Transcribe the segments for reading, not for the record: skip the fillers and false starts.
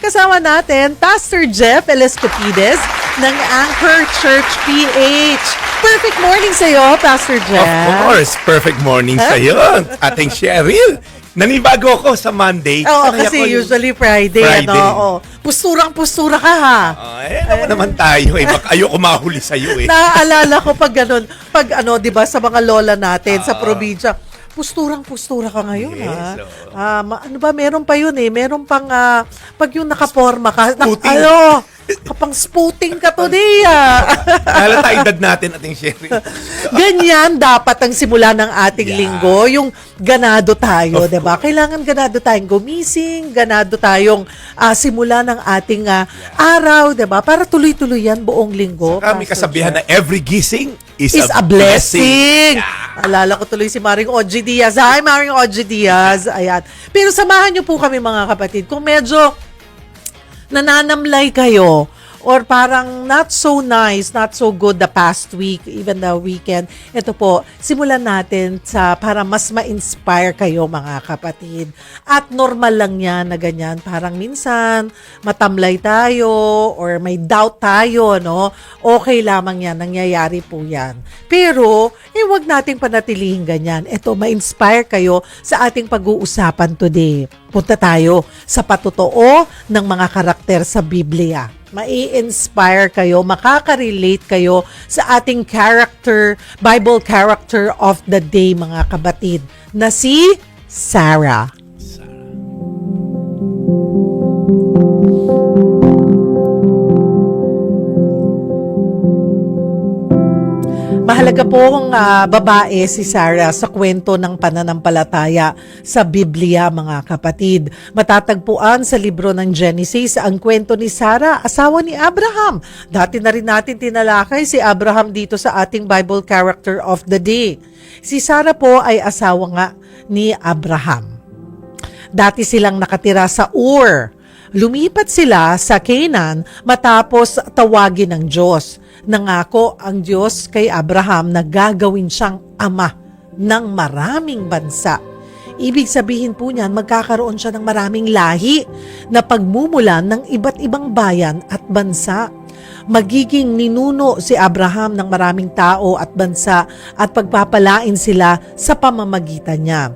kasama natin Pastor Jeff Elescopides ng Anchor Church PH. Perfect morning sa iyo, Pastor Jeff. Of course, perfect morning sa iyo, ating Cheryl. Nanibago ako sa Monday. Oo, kasi usually Friday. Ano, Pusturang-pustura ka, ha? Naman naman tayo. Baka ayoko mahuli sa iyo. Naaalala ko pag ganun, di ba, sa mga lola natin, sa probinsya, pusturang-pustura ka ngayon, yes, ha? Ano ba, meron pa yun, eh. Meron pang, pag yung nakaporma ka, kapang spooting ka to, Halata edad natin, ating Cheryl. Ganyan dapat ang simula ng ating linggo, yung ganado tayo, di ba? Kailangan ganado tayong gumising, ganado tayong simula ng ating araw, di ba? Para tuloy-tuloy yan buong linggo. Saka may kasabihan na every gising is a blessing. Alala ko tuloy si Maring Oji Diaz. Hi, Maring Oji Diaz. Ayan. Pero samahan niyo po kami, mga kapatid. Kung medyo nananamlay kayo or parang not so nice, not so good the past week, even the weekend, ito po, simulan natin para mas ma-inspire kayo, mga kapatid. At normal lang yan na ganyan. Parang minsan, matamlay tayo or may doubt tayo, no? Okay lamang yan, nangyayari po yan. Pero, wag nating panatilihin ganyan. Ito, ma-inspire kayo sa ating pag-uusapan today. Punta tayo sa patotoo ng mga karakter sa Biblia. Mai-inspire kayo, makaka-relate kayo sa ating Bible character of the day, mga kabatid, na si Sarah. Mahalaga pong babae si Sarah sa kwento ng pananampalataya sa Biblia, mga kapatid. Matatagpuan sa libro ng Genesis ang kwento ni Sarah, asawa ni Abraham. Dati na rin natin tinalakay si Abraham dito sa ating Bible character of the day. Si Sarah po ay asawa nga ni Abraham. Dati silang nakatira sa Ur. Lumipat sila sa Canaan matapos tawagin ng Diyos. Nangako ang Diyos kay Abraham na gagawin siyang ama ng maraming bansa. Ibig sabihin po niyan, magkakaroon siya ng maraming lahi na pagmumulan ng iba't ibang bayan at bansa. Magiging ninuno si Abraham ng maraming tao at bansa at pagpapalain sila sa pamamagitan niya.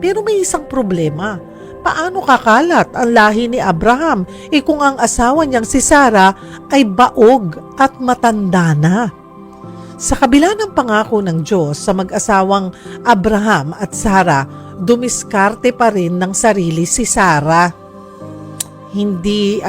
Pero may isang problema. Paano kakalat ang lahi ni Abraham kung ang asawa niyang si Sarah ay baog at matanda na? Sa kabila ng pangako ng Diyos sa mag-asawang Abraham at Sarah, dumiskarte pa rin ng sarili si Sarah. Hindi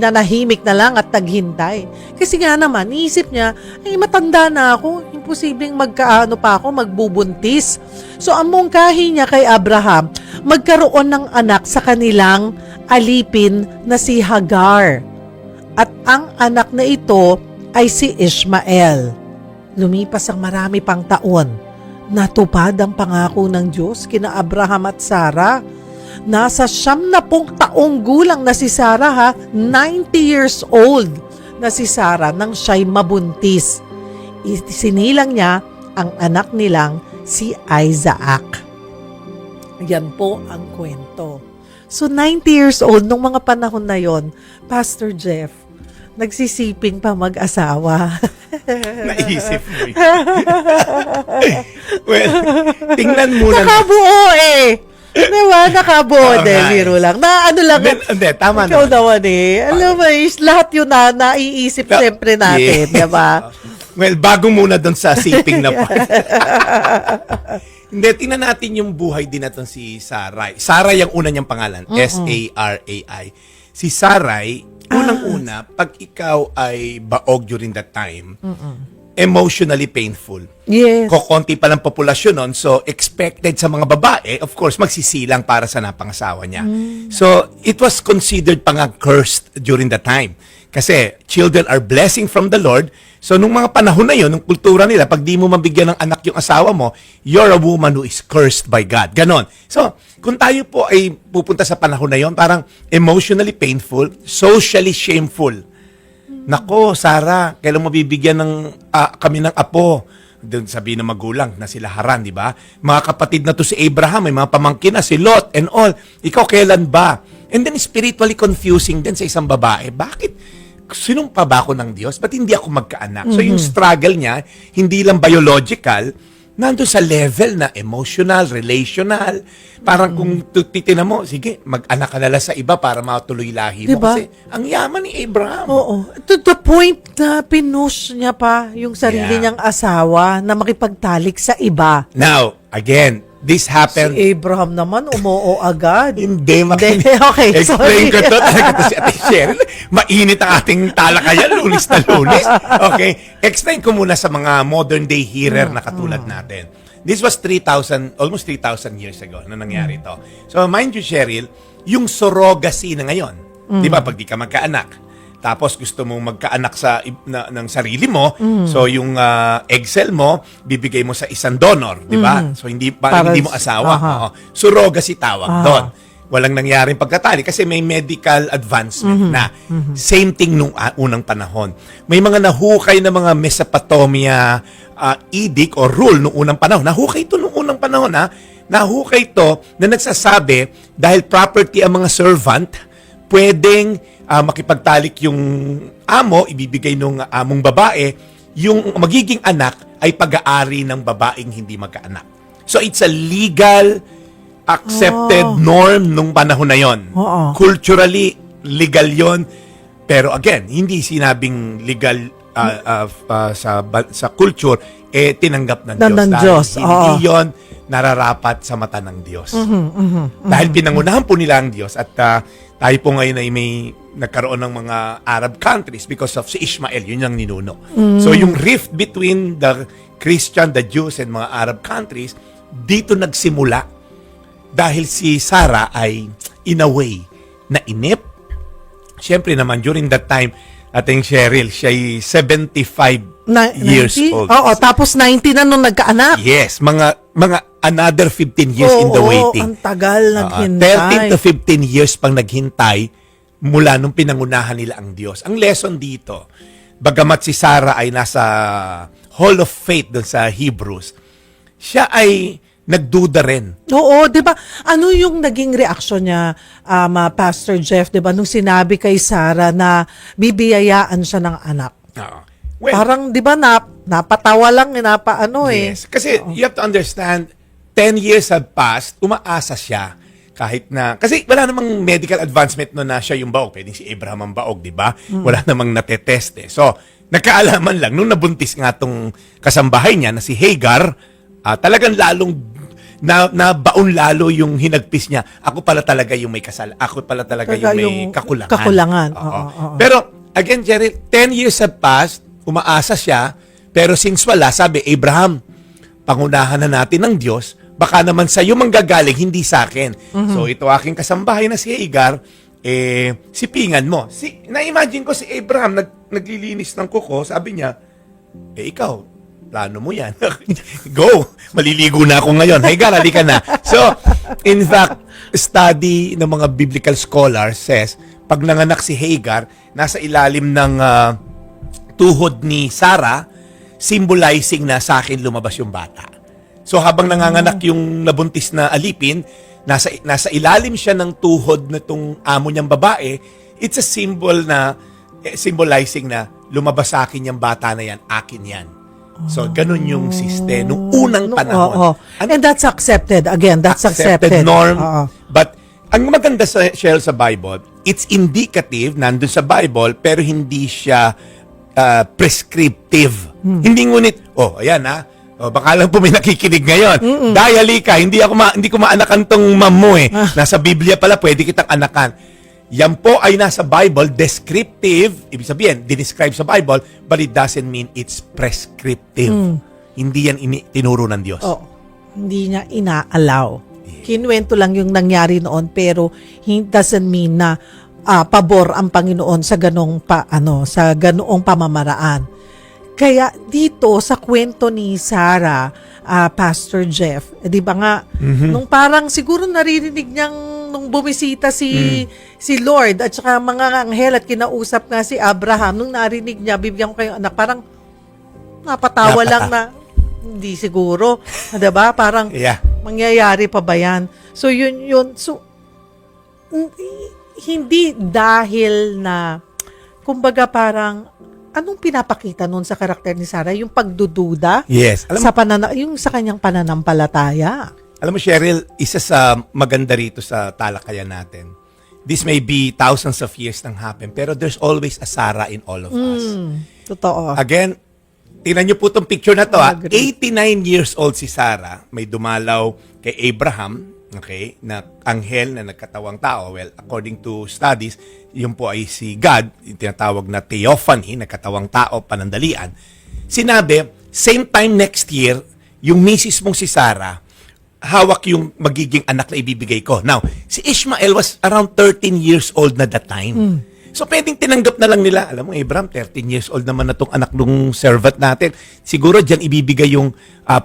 na nahimik na lang at taghintay. Kasi nga naman, iisip niya, matanda na ako, imposibleng magbubuntis. So, ang mungkahi niya kay Abraham, magkaroon ng anak sa kanilang alipin na si Hagar. At ang anak na ito ay si Ishmael. Lumipas ang marami pang taon. Natupad ang pangako ng Diyos kina Abraham at Sarah. Nasa 70 taong gulang na si Sarah, 90 years old na si Sarah nang siya'y mabuntis. Isinilang niya ang anak nilang si Isaac. Yan po ang kwento. So 90 years old, nung mga panahon na yon, Pastor Jeff, nagsisiping pa mag-asawa. Naisip mo yun. Well, tingnan muna. Nakabuo Diba? Nakabuo din, biro lang. Hindi, tama ikaw naman. Alam mo, lahat yun naiisip siyempre natin, diba? Well, bago muna doon sa siping na part. Hindi, tingnan natin yung buhay din natin si Sarai. Sarai yung una niyang pangalan. S-A-R-A-I. Si Sarai, unang-una, pag ikaw ay baog during that time, emotionally painful. Yes. Kokonti pa lang populasyon nun, so expected sa mga babae, of course, magsisilang para sa napangasawa niya. So, it was considered pang cursed during the time. Kasi children are blessing from the Lord. So, nung mga panahon na yun, nung kultura nila, pag di mo mabigyan ng anak yung asawa mo, you're a woman who is cursed by God. Ganon. So, kung tayo po ay pupunta sa panahon na yun, parang emotionally painful, socially shameful. Nako, Sarah, kailan mabibigyan kami ng apo? Doon sabihin ng magulang na sila Haran, di ba? Mga kapatid na to si Abraham, may mga pamangkin na si Lot and all. Ikaw kailan ba And then spiritually confusing din sa isang babae. Bakit? Sinumpa ba ako ng Diyos? Ba't hindi ako magkaanak? So yung struggle niya, hindi lang biological, nandun sa level na emotional, relational. Parang kung titinan mo, sige, mag-anak ka na lang sa iba para matuloy lahi mo. Diba? Kasi ang yaman ni Abraham. Oo. To the point na pinush niya pa yung sarili Yeah. niyang asawa na makipagtalik sa iba. Now, again, this happened. Si Abraham naman, umuo agad. Hindi, Hindi, okay, Explain sorry. ko to. Talaga to si Ate Cheryl. Mainit ang ating talakayan, lunis na lunis. Okay, explain ko muna sa mga modern day hearer na katulad natin. This was almost 3,000 years ago na nangyari to. So mind you, Cheryl, yung surrogacy na ngayon, di ba, pag di ka magkaanak, tapos gusto mong magkaanak ng sarili mo, so yung egg cell mo, bibigay mo sa isang donor, di ba? So hindi Para mo asawa. aha. Oo. Surrogacy tawag doon. Walang nangyaring pagkatali kasi may medical advancement na. Same thing nung unang panahon. May mga nahukay na mga Mesopotamia edict or rule nung unang panahon. Nahukay ito nung unang panahon, ha? Nahukay ito na nagsasabi dahil property ang mga servant, pwedeng makipagtalik yung amo, ibibigay nung among babae, yung magiging anak ay pag-aari ng babaeng hindi magkaanak. So it's a legal accepted norm nung panahon na yon. Oo. Culturally, legal yon. Pero again, hindi sinabing legal sa culture, tinanggap ng Diyos. Ng Dahil Diyos, hindi oo. yon nararapat sa mata ng Diyos. Dahil pinangunahan po nila ang Diyos at tayo po ngayon ay may nagkaroon ng mga Arab countries because of si Ishmael, yun yung ninuno. So yung rift between the Christian, the Jews, and mga Arab countries, dito nagsimula dahil si Sarah ay in a way na inip. Siyempre naman, during that time, ating Cheryl, siya ay 75 years 90? old. Oo, tapos 90 na nung nagkaanak. Yes, mga another 15 years in the waiting. Ang tagal naghintay. 13 to 15 years pang naghintay mula nung pinangunahan nila ang Diyos. Ang lesson dito, bagamat si Sarah ay nasa Hall of Faith doon sa Hebrews, siya ay nagduda rin. Oo, 'di ba? Ano yung naging reaksyon niya, Pastor Jeff, 'di ba, nung sinabi kay Sarah na bibiyayaan siya ng anak? Well, Parang 'di ba napatawa lang, napaano yes. Kasi you have to understand, 10 years have passed, umaasa siya kahit na, kasi wala namang medical advancement no na siya yung baog. Pwedeng si Abraham ang baog, di ba? Wala namang natetest eh. So, nagkaalaman lang, nung nabuntis nga tong kasambahay niya na si Hagar, talagang lalong nabaon lalo yung hinagpis niya. Ako pala talaga yung may ako pala talaga yung may kakulangan. Kakulangan. Oo. Oo. Pero, again, Jerry, 10 years have passed, umaasa siya, pero since wala, sabi, Abraham, pangunahan na natin ng Diyos, baka naman sa iyo manggagaling, hindi sa akin. So, ito aking kasambahay na si Hagar, sipingan mo. Na-imagine ko si Abraham, naglilinis ng kuko, sabi niya, ikaw, plano mo yan. Go! Maliligo na ako ngayon. Hagar, halika na. So, in fact, study ng mga biblical scholars says, pag nanganak si Hagar, nasa ilalim ng tuhod ni Sarah, symbolizing na sa akin lumabas yung bata. So habang nanganganak yung nabuntis na alipin, nasa ilalim siya ng tuhod na tong amo niyang babae, it's a symbol na, symbolizing na lumabas sa akin yung bata na yan, akin yan. So ganun yung system nung unang panahon. And that's accepted. Again, that's accepted. Norm. Oo. But ang maganda sa Bible, it's indicative, nandun sa Bible, pero hindi siya prescriptive. Hindi ngunit, ayan baka lang po may nakikinig ngayon. Dahil ka, hindi ko maanakan tong mom mo eh. Nasa Biblia pala, pwede kitang anakan. Yan po ay nasa Bible, descriptive, ibig sabihin, dinescribe sa Bible, but it doesn't mean it's prescriptive. Hindi yan tinuro ng Diyos. Hindi niya inaalaw. Kinuwento lang yung nangyari noon, pero it doesn't mean na pabor ang Panginoon sa ganoong pamamaraan. Kaya dito sa kwento ni Sarah, Pastor Jeff, di ba nga, nung parang siguro naririnig niyang nung bumisita si Lord at saka mga anghel at kinausap nga si Abraham, nung narinig niya, bibigyan ko kayo anak, parang napatawa lang na, hindi siguro, di ba? Parang mangyayari pa ba yan? So yun. So, hindi dahil na, kumbaga parang, anong pinapakita nun sa karakter ni Sarah? Yung pagdududa? Yes. Alam mo, Yung sa kanyang pananampalataya. alam mo, Cheryl, isa sa maganda rito sa talakayan natin, this may be thousands of years nang happen, pero there's always a Sarah in all of us. Totoo. Again, tingnan niyo po itong picture na to. Agree. 89 years old si Sarah, may dumalaw kay Abraham, okay, na anghel na nagkatawang tao. Well, according to studies, yun po ay si God, yung tinatawag na theophany, nagkatawang tao, panandalian. Sinabi, same time next year, yung misis mong si Sarah, hawak yung magiging anak na ibibigay ko. Now, si Ishmael was around 13 years old na that time. So, pwedeng tinanggap na lang nila. Alam mo, Abraham, 13 years old naman na tong anak ng servant natin. Siguro dyan ibibigay yung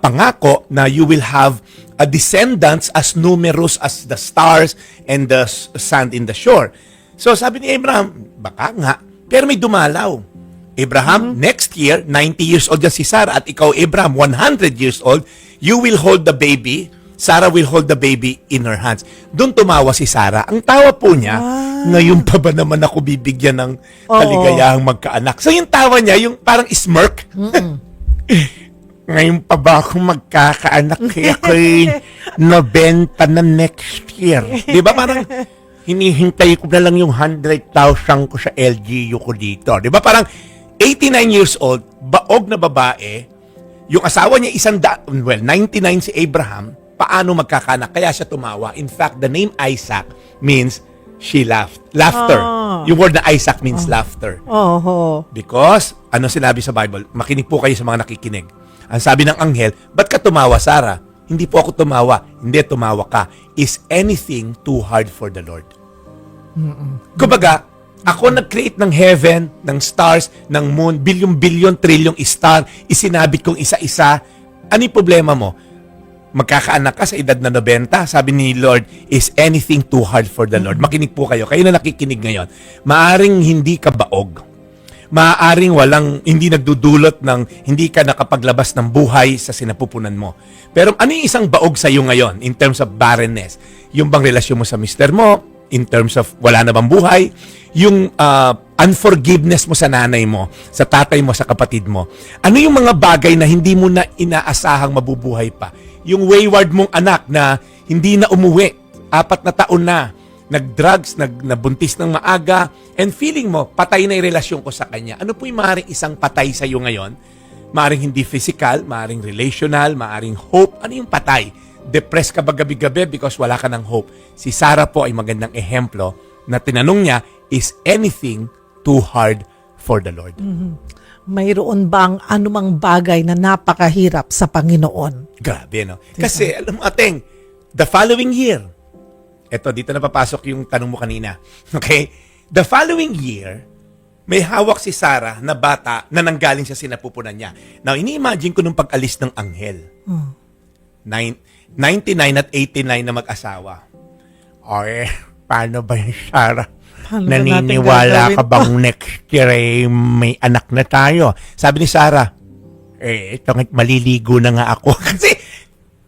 pangako na you will have a descendants as numerous as the stars and the sand in the shore. So, sabi ni Abraham, baka nga. Pero may dumalaw. Abraham, next year, 90 years old yan si Sarah. At ikaw, Abraham, 100 years old. You will hold the baby. Sarah will hold the baby in her hands. Doon tumawa si Sarah. Ang tawa po niya, ngayon pa ba naman ako bibigyan ng kaligayahang magkaanak? So yung tawa niya, yung parang smirk. Ngayon pa ba ako magkakaanak? Kaya ako'y nabenta na next year. Di ba parang hinihintay ko na lang yung 100,000 ko sa LGU ko dito. Di ba parang 89 years old, baog na babae, yung asawa niya 99 si Abraham, paano magkakanak? Kaya siya tumawa. In fact, the name Isaac means she laughed. Laughter. Yung word na Isaac means laughter. Because, ano sinabi sa Bible? Makinig po kayo sa mga nakikinig. Ang sabi ng anghel, ba't ka tumawa, Sarah? Hindi po ako tumawa. Hindi, tumawa ka. Is anything too hard for the Lord? Kumbaga, ako nag-create ng heaven, ng stars, ng moon, bilyon-bilyon, trilyong star, isinabit kong isa-isa. Ano yung problema mo? Magkakaanak ka sa edad na 90, sabi ni Lord, is anything too hard for the Lord? Makinig po kayo. Kayo na nakikinig ngayon. Maaring hindi ka baog. Maaring hindi nagdudulot ng hindi ka nakapaglabas ng buhay sa sinapupunan mo. Pero ano yung isang baog sa iyo ngayon in terms of barrenness? Yung bang relasyon mo sa mister mo? In terms of wala na bang buhay? Yung unforgiveness mo sa nanay mo, sa tatay mo, sa kapatid mo. Ano yung mga bagay na hindi mo na inaasahang mabubuhay pa? Yung wayward mong anak na hindi na umuwi, 4 na taon na, nag-drugs, nabuntis ng maaga, and feeling mo, patay na yung relasyon ko sa kanya. Ano po yung maaaring isang patay sa iyo ngayon? Maaaring hindi physical, maaaring relational, maaaring hope. Ano yung patay? Depressed ka ba gabi-gabi because wala ka ng hope? Si Sarah po ay magandang ehemplo na tinanong niya, is anything too hard for the Lord? Mayroon bang anumang bagay na napakahirap sa Panginoon? Grabe, no? Kasi, alam mo, Ateng, the following year, eto, dito na papasok yung tanong mo kanina. Okay? The following year, may hawak si Sarah na bata na nanggaling sa sinapupunan niya. Now, ini-imagine ko nung pag-alis ng anghel. 99 at 89 na mag-asawa. Or, paano ba yung Sarah? Paano ba natin Naniniwala gagawin ka bang next year may anak na tayo? Sabi ni Sarah, ito maliligo na nga ako. Kasi,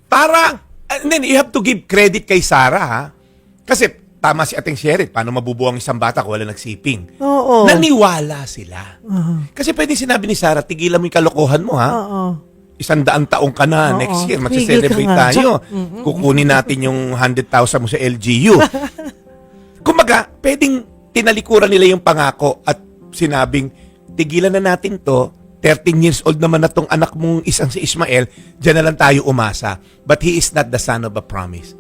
parang, and then you have to give credit kay Sarah, ha? Kasi, tama si Ating Sherit, paano mabubuang isang bata kung wala nagsiping? Oo. Naniwala sila. Kasi pwede sinabi ni Sarah, tigilan mo yung kalokohan mo, ha? 100 taong ka na, next year, magse-celebrate Tigil ka nga tayo. Kukunin natin yung 100,000 mo sa LGU. Kumbaga, pwedeng tinalikuran nila yung pangako at sinabing, tigilan na natin to, 13 years old naman na tong anak mong isang si Ishmael, dyan na lang tayo umasa. But he is not the son of a promise.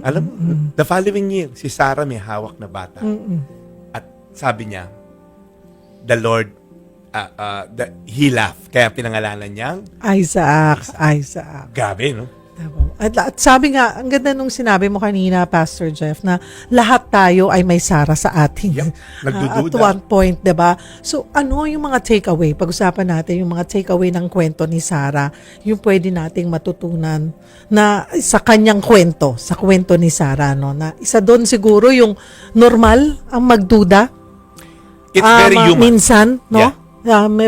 Alam mo, the following year, si Sarah may hawak na bata. At sabi niya, the Lord, he laughed. Kaya pinangalanan niyang Isaac. Gabi, no? At sabi nga, ang ganda nung sinabi mo kanina, Pastor Jeff, na lahat tayo ay may Sarah sa atin. Yep, nagdududa. At one point, diba? So, ano yung mga takeaway? Pag-usapan natin yung mga takeaway ng kwento ni Sarah, yung pwede nating matutunan na sa kanyang kwento, sa kwento ni Sarah, no? Na isa doon siguro yung normal ang magduda. It's very human. Minsan, no? Yeah.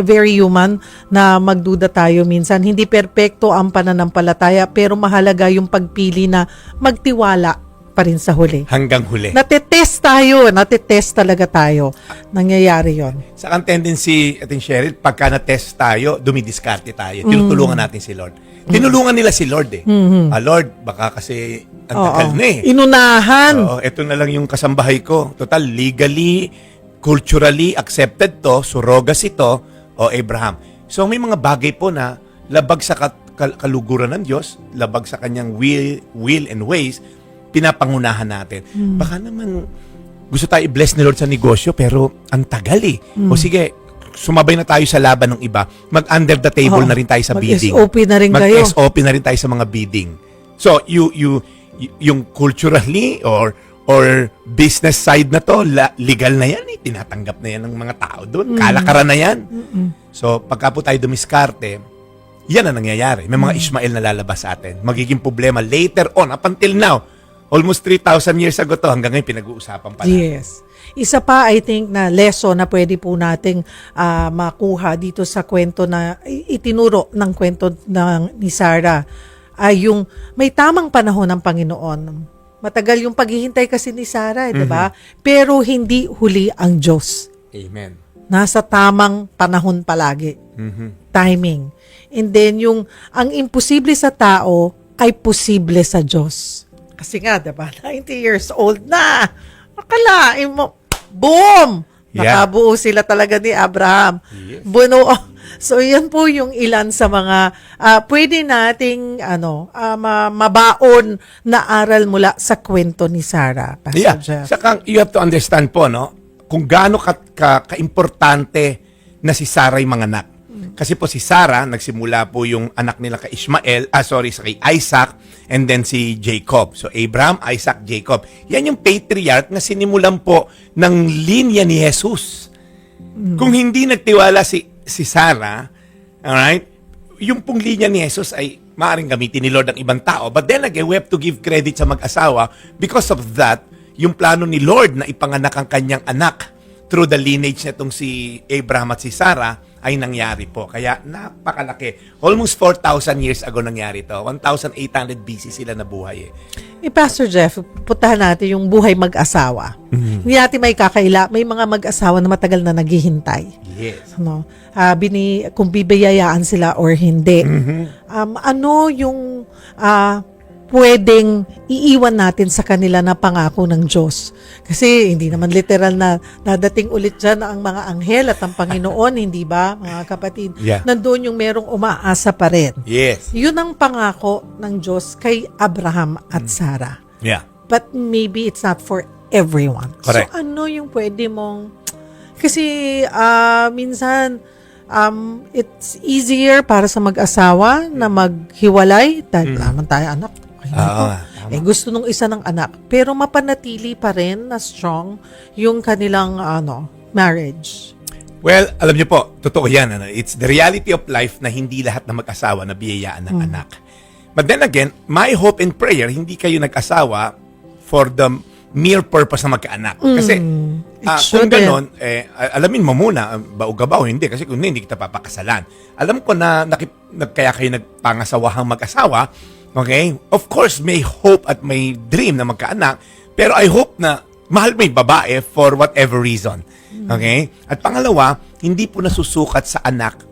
Very human na magduda tayo minsan. Hindi perpekto ang pananampalataya pero mahalaga yung pagpili na magtiwala pa rin sa huli. Hanggang huli. Natetest talaga tayo. Nangyayari yon. Sa ang tendency, ating Cheryl, pagka na-test tayo, dumidiskarte tayo. Tinutulungan natin si Lord. Tinulungan nila si Lord eh. Lord, baka kasi ang tagal na eh. Inunahan. Oo, ito na lang yung kasambahay ko. Total, legally, culturally accepted to, surrogacy to, o Abraham. So may mga bagay po na labag sa kaluguran ng Diyos, labag sa kanyang will and ways, pinapangunahan natin. Baka naman gusto tayo i-bless ni Lord sa negosyo, pero ang tagal eh. O sige, sumabay na tayo sa laban ng iba. Mag-under the table na rin tayo sa bidding. Mag-SOP na rin kayo. Mag-SOP na rin tayo sa mga bidding. So, yung culturally or business side na to, legal na yan eh. Tinatanggap na yan ng mga tao doon. Kalakaran na yan. So, pagka po tayo dumiskarte, yan ang nangyayari. May mga Ishmael na lalabas sa atin. Magiging problema later on, up until now. Almost 3,000 years ago to, hanggang ngayon pinag-uusapan pa natin. Yes. Isa pa, I think, na lesson na pwede po nating makuha dito sa kwento na itinuro ng kwento ni Sarah ay yung may tamang panahon ng Panginoon. Matagal yung paghihintay kasi ni Sarah, di ba? Pero hindi huli ang Diyos. Amen. Nasa tamang panahon palagi. Timing. And then, ang imposible sa tao ay posible sa Diyos. Kasi nga, diba, 90 years old na. Akalain mo, boom! Yeah. Nakabuo sila talaga ni Abraham. Yes. Buno. So, yan po yung ilan sa mga pwede nating mabaon na aral mula sa kwento ni Sarah. Pastor Jeff. Saka, you have to understand po, no, kung gaano ka-importante na si Sarah yung mga anak. Kasi po si Sarah, nagsimula po yung anak nila kay kay Isaac, and then si Jacob. So Abraham, Isaac, Jacob. Yan yung patriarch na sinimulan po ng linya ni Jesus. Kung hindi nagtiwala si Sarah, alright, yung pong linya ni Jesus ay maaaring gamitin ni Lord ang ibang tao. But then again, we have to give credit sa mag-asawa. Because of that, yung plano ni Lord na ipanganak ang kanyang anak through the lineage nitong si Abraham at si Sarah ay nangyari po. Kaya napakalaki. Almost 4,000 years ago nangyari to. 1,800 BC sila nabuhay eh. Pastor Jeff, putahan natin yung buhay mag-asawa. Hindi natin may kakaila. May mga mag-asawa na matagal na naghihintay. Yes. Kung bibiyayaan sila or hindi. Ano yung pwedeng iiwan natin sa kanila na pangako ng Diyos? Kasi hindi naman literal na dadating ulit dyan ang mga anghel at ang Panginoon, hindi ba, mga kapatid? Yeah. Nandoon yung merong umaasa pa rin. Yes. Yun ang pangako ng Diyos kay Abraham at Sarah. Yeah. But maybe it's not for everyone. Correct. So ano yung pwede mong... Kasi minsan it's easier para sa mag-asawa na maghiwalay dahil naman tayo anak. Gusto nung isa ng anak. Pero mapanatili pa rin na strong yung kanilang marriage. Well, alam niyo po, totoo yan. It's the reality of life na hindi lahat na mag-asawa na biyayaan ng anak. But then again, my hope and prayer, hindi kayo nag-asawa for the mere purpose na magkaanak. Kasi kung ganon, alamin mo muna, baog-gabaw, hindi. Kasi kung hindi kita papakasalan. Alam ko na kaya kayo nagpangasawahang mag-asawa. Okay? Of course, may hope at may dream na magkaanak. Pero I hope na mahal mo yung babae for whatever reason. Okay? At pangalawa, hindi po nasusukat sa anak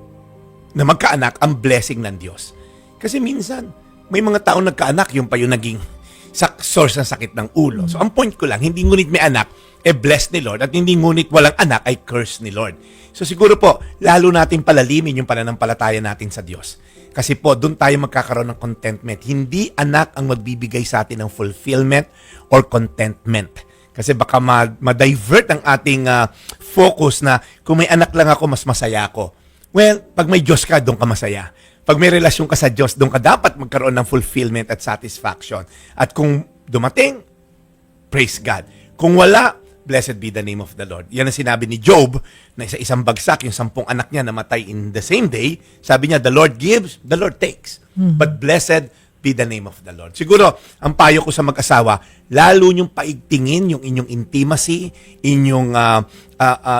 na magkaanak ang blessing ng Diyos. Kasi minsan, may mga taong nagkaanak, yung pa yung naging source ng sakit ng ulo. So, ang point ko lang, hindi ngunit may anak, blessed ni Lord. At hindi ngunit walang anak, ay curse ni Lord. So, siguro po, lalo natin palalimin yung pananampalataya natin sa Diyos. Kasi po, doon tayo magkakaroon ng contentment. Hindi anak ang magbibigay sa atin ng fulfillment or contentment. Kasi baka ma-divert ang ating focus na kung may anak lang ako, mas masaya ako. Well, pag may Diyos ka, doon ka masaya. Pag may relasyon ka sa Diyos, doon ka dapat magkaroon ng fulfillment at satisfaction. At kung dumating, praise God. Kung wala, blessed be the name of the Lord. Yan ang sinabi ni Job na isang bagsak, yung 10 anak niya namatay in the same day. Sabi niya, the Lord gives, the Lord takes. But blessed be the name of the Lord. Siguro, ang payo ko sa mag-asawa, lalo niyong paigtingin yung inyong intimacy, inyong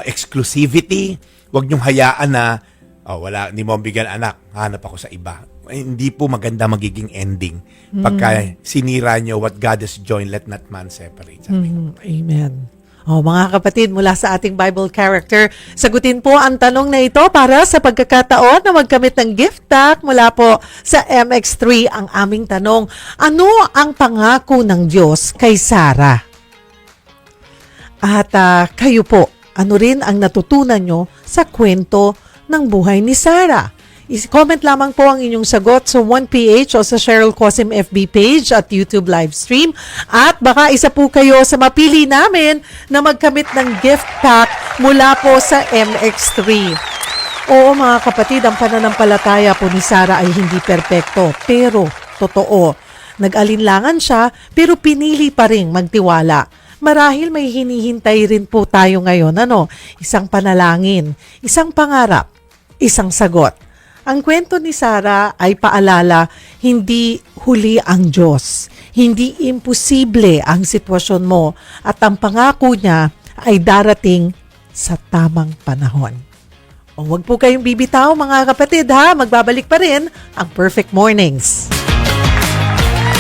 exclusivity. Huwag niyong hayaan na, wala, hindi mo bigyan anak, hanap ako sa iba. hindi po maganda magiging ending pagka sinira nyo what God has joined, let not man separate. Sabi. Amen. Oh, mga kapatid, mula sa ating Bible character, sagutin po ang tanong na ito para sa pagkakataon na magkamit ng gift pack mula po sa MX3. Ang aming tanong, ano ang pangako ng Diyos kay Sarah? At kayo po, ano rin ang natutunan nyo sa kwento ng buhay ni Sarah? I-comment lamang po ang inyong sagot sa 1PH o sa Cheryl Cosim FB page at YouTube live stream. At baka isa po kayo sa mapili namin na magkamit ng gift pack mula po sa MX3. Oo mga kapatid, ang pananampalataya po ni Sarah ay hindi perpekto, pero totoo. Nag-alinlangan siya, pero pinili pa rin magtiwala. Marahil may hinihintay rin po tayo ngayon, isang panalangin, isang pangarap, isang sagot. Ang kwento ni Sarah ay paalala, hindi huli ang Diyos. Hindi imposible ang sitwasyon mo at ang pangako niya ay darating sa tamang panahon. O wag po kayong bibitaw mga kapatid ha, magbabalik pa rin ang Perfect Mornings.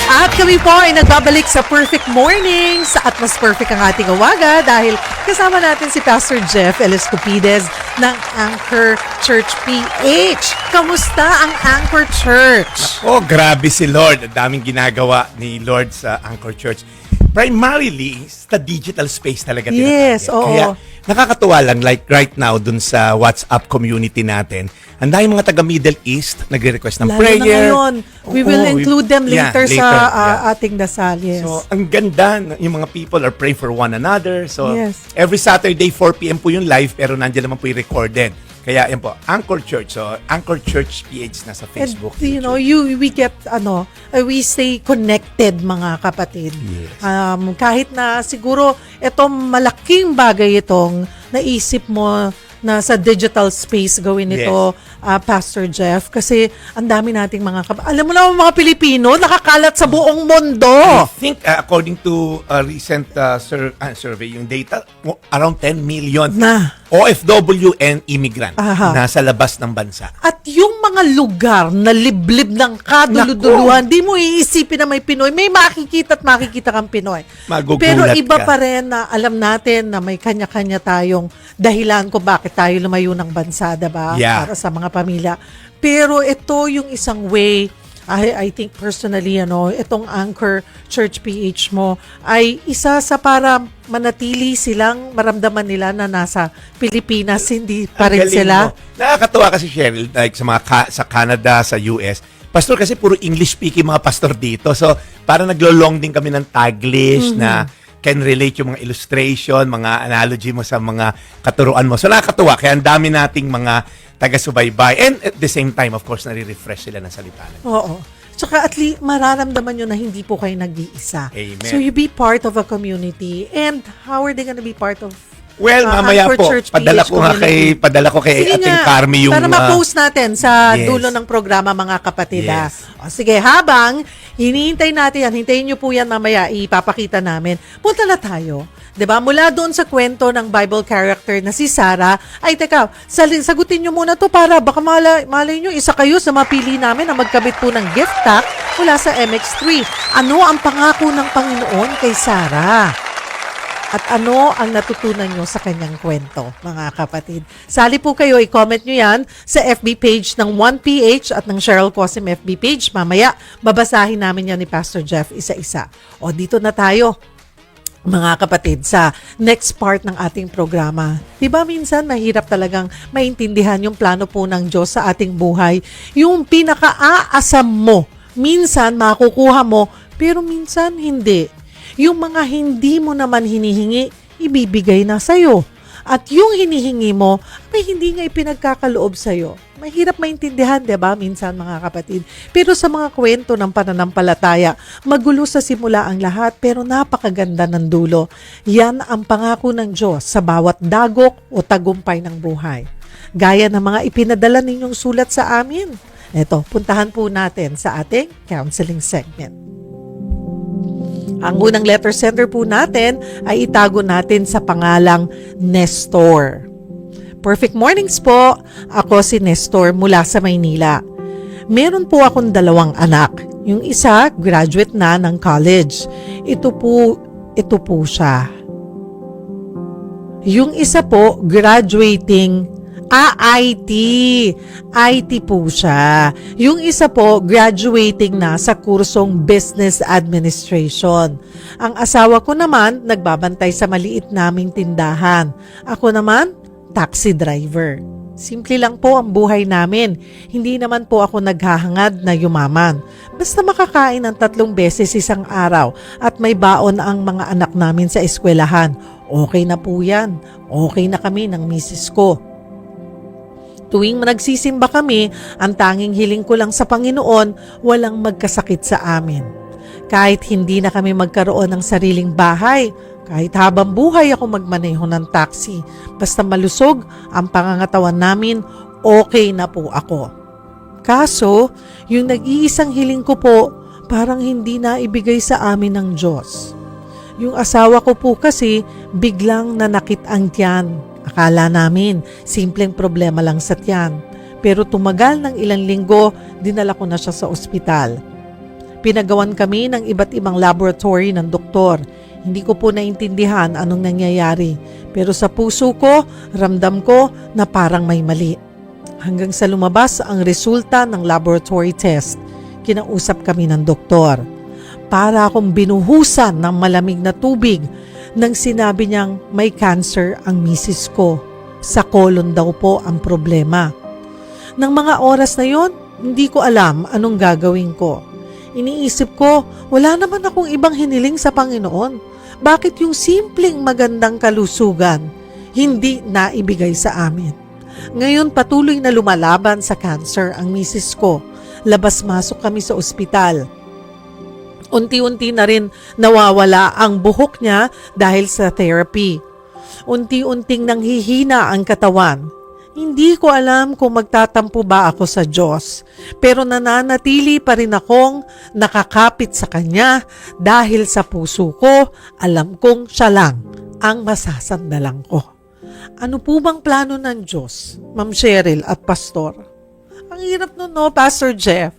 At kami po ay nagbabalik sa Perfect Mornings at mas perfect ang ating awaga dahil kasama natin si Pastor Jeff Elescopides ng Anchor Church PH. Kamusta ang Anchor Church? Oh, grabe si Lord. Ang daming ginagawa ni Lord sa Anchor Church. Primarily, sa digital space talaga Yes, tinatawag. oo. Kaya nakakatuwa lang, like right now, dun sa WhatsApp community natin, ang dahil mga taga Middle East nagre-request ng Lalo prayer. na ngayon. We will include them later sa yeah. ating dasal. Yes. So, ang ganda, yung mga people are praying for one another. So, Yes. every Saturday, 4 p.m. po yung live, pero nandiyan naman po yung recorded. Kaya, yan po, Anchor Church. So, Anchor Church PH na sa Facebook. And, we get, we stay connected, mga kapatid. Yes. Kahit na siguro, malaking bagay itong naisip mo na sa digital space gawin ito, Pastor Jeff, kasi ang dami nating alam mo na mga Pilipino, nakakalat sa buong mundo. I think, according to a recent survey, yung data, around 10 million Na. OFW and immigrant Aha. nasa labas ng bansa. At yung mga lugar na liblib ng kaduluduluhan, di mo iisipin na may Pinoy. May makikita kang Pinoy. Magugulat Pero iba ka. pa rin na alam natin na may kanya-kanya tayong dahilan kung bakit tayo lumayo ng bansa, diba? Yeah. Para sa mga pamilya. Pero ito yung isang way, I think personally, itong Anchor Church PH mo ay isa sa para manatili silang maramdaman nila na nasa Pilipinas, hindi pa Ang rin galing sila. mo. Nakakatuwa kasi, Cheryl, like sa mga sa Canada, sa US, pastor kasi puro English-speaking mga pastor dito. So, para naglo-long din kami ng Taglish na can relate yung mga illustration, mga analogy mo sa mga katuruan mo. So, nakakatuwa. Kaya ang dami nating mga taga-subaybay. And at the same time, of course, nare-refresh sila ng salita. Oo. Tsaka at least mararamdaman nyo na hindi po kayo nag-iisa. Amen. So you be part of a community. And how are they gonna be part of Well, mamaya Anchor po, Church padala PH ko kay Sige Ating nga, Carmi yung... para ma-post natin sa yes. dulo ng programa, mga kapatid. Yes. O, sige, habang hinihintay natin yan, hintayin nyo po yan mamaya, ipapakita namin. Punta na tayo. 'Di ba? Mula doon sa kwento ng Bible character na si Sarah, ay teka, sagutin nyo muna to para baka malay nyo, isa kayo sa mapili namin na magkabit po ng gift pack mula sa MX3. Ano ang pangako ng Panginoon kay Sarah? At ano ang natutunan nyo sa kanyang kwento, mga kapatid? Sali po kayo, i-comment nyo yan sa FB page ng 1PH at ng Cheryl Cosim FB page. Mamaya, babasahin namin yan ni Pastor Jeff isa-isa. O, dito na tayo, mga kapatid, sa next part ng ating programa. Diba minsan mahirap talagang maintindihan yung plano po ng Diyos sa ating buhay. Yung pinaka-aasam mo, minsan makukuha mo, pero minsan hindi. Yung mga hindi mo naman hinihingi, ibibigay na sa'yo. At yung hinihingi mo, may hindi nga ipinagkakaloob sa'yo. Mahirap maintindihan, diba, minsan mga kapatid. Pero sa mga kwento ng pananampalataya, magulo sa simula ang lahat, pero napakaganda ng dulo. Yan ang pangako ng Diyos sa bawat dagok o tagumpay ng buhay. Gaya ng mga ipinadala ninyong sulat sa amin. Eto, puntahan po natin sa ating counseling segment. Ang unang letter sender po natin ay itago natin sa pangalang Nestor. Perfect mornings po. Ako si Nestor mula sa Maynila. Meron po akong 2 anak. Yung isa, graduate na ng college. Ito po siya. Yung isa po, graduating IT. IT po siya. Yung isa po, graduating na sa kursong Business Administration. Ang asawa ko naman, nagbabantay sa maliit naming tindahan. Ako naman, taxi driver. Simple lang po ang buhay namin. Hindi naman po ako naghahangad na yumaman. Basta makakain ng 3 beses isang araw at may baon ang mga anak namin sa eskwelahan. Okay na po yan. Okay na kami ng misis ko. Tuwing nagsisimba kami, ang tanging hiling ko lang sa Panginoon, walang magkasakit sa amin. Kahit hindi na kami magkaroon ng sariling bahay, kahit habang buhay ako magmaneho ng taxi, basta malusog ang pangangatawan namin, okay na po ako. Kaso, yung nag-iisang hiling ko po, parang hindi na ibigay sa amin ng Diyos. Yung asawa ko po kasi, biglang nanakit ang tiyan. Akala namin, simpleng problema lang sa tiyan. Pero tumagal ng ilang linggo, dinala ko na siya sa ospital. Pinagawan kami ng iba't ibang laboratory ng doktor. Hindi ko po naintindihan anong nangyayari. Pero sa puso ko, ramdam ko na parang may mali. Hanggang sa lumabas ang resulta ng laboratory test, kinausap kami ng doktor. Para akong binuhusan ng malamig na tubig nang sinabi niyang may cancer ang misis ko. Sa colon daw po ang problema. Nang mga oras na yon, hindi ko alam anong gagawin ko. Iniisip ko, wala naman akong ibang hiniling sa Panginoon. Bakit yung simpleng magandang kalusugan hindi naibigay sa amin? Ngayon patuloy na lumalaban sa cancer ang misis ko. Labas-masok kami sa ospital. Unti-unti na rin nawawala ang buhok niya dahil sa therapy. Unti-unting nanghihina ang katawan. Hindi ko alam kung magtatampo ba ako sa Diyos, pero nananatili pa rin akong nakakapit sa Kanya dahil sa puso ko, alam kong Siya lang ang masasandalan ko. Ano po bang plano ng Diyos, Ma'am Cheryl at Pastor? Ang hirap nun, no, Pastor Jeff?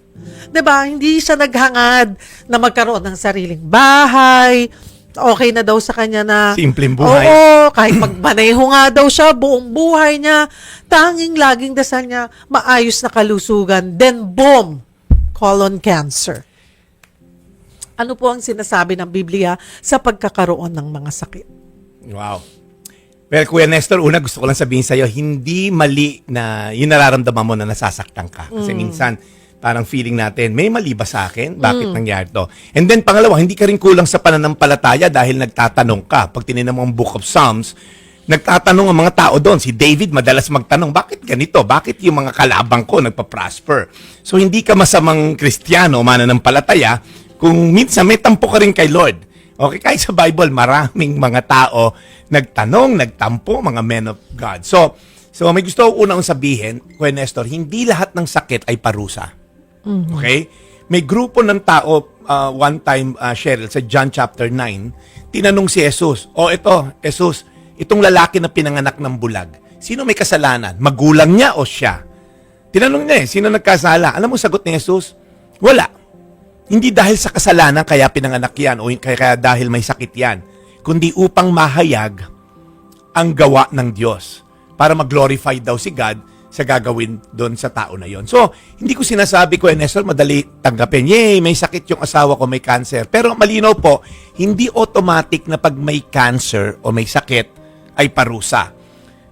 Diba, hindi siya naghangad na magkaroon ng sariling bahay. Okay na daw sa kanya na Simpleng buhay. Oo, kahit magmaneho nga daw siya buong buhay niya. Tanging laging dasal niya maayos na kalusugan. Then boom, colon cancer. Ano po ang sinasabi ng Biblia sa pagkakaroon ng mga sakit? Wow. Well, Kuya Nestor, una gusto ko lang sabihin sa'yo, hindi mali na yung nararamdaman mo na nasasaktan ka. Kasi minsan, parang feeling natin, may mali ba sa akin? Bakit nangyari to? And then, pangalawa, hindi ka rin kulang sa pananampalataya dahil nagtatanong ka. Pag tinignan mo ang Book of Psalms, nagtatanong ang mga tao doon. Si David madalas magtanong, bakit ganito? Bakit yung mga kalabang ko nagpa-prosper? So, hindi ka masamang Kristiyano, mananampalataya, kung minsan may tampo ka rin kay Lord. Okay, kahit sa Bible, maraming mga tao nagtanong, nagtampo, mga men of God. So may gusto ko unang sabihin, Kuya Nestor, hindi lahat ng sakit ay parusa. Okay? May grupo ng tao, one time, Cheryl, sa John chapter 9, tinanong si Jesus, Jesus, itong lalaki na pinanganak ng bulag, sino may kasalanan? Magulang niya o siya? Tinanong niya sino nagkasala? Alam mo sagot ni Jesus? Wala. Hindi dahil sa kasalanan kaya pinanganak yan o kaya dahil may sakit yan, kundi upang mahayag ang gawa ng Diyos para mag-glorify daw si God sa gagawin doon sa tao na yon. So, hindi ko sinasabi ko, Nestor, madali tanggapin. Yay, may sakit yung asawa ko, may cancer. Pero malinaw po, hindi automatic na pag may cancer o may sakit ay parusa.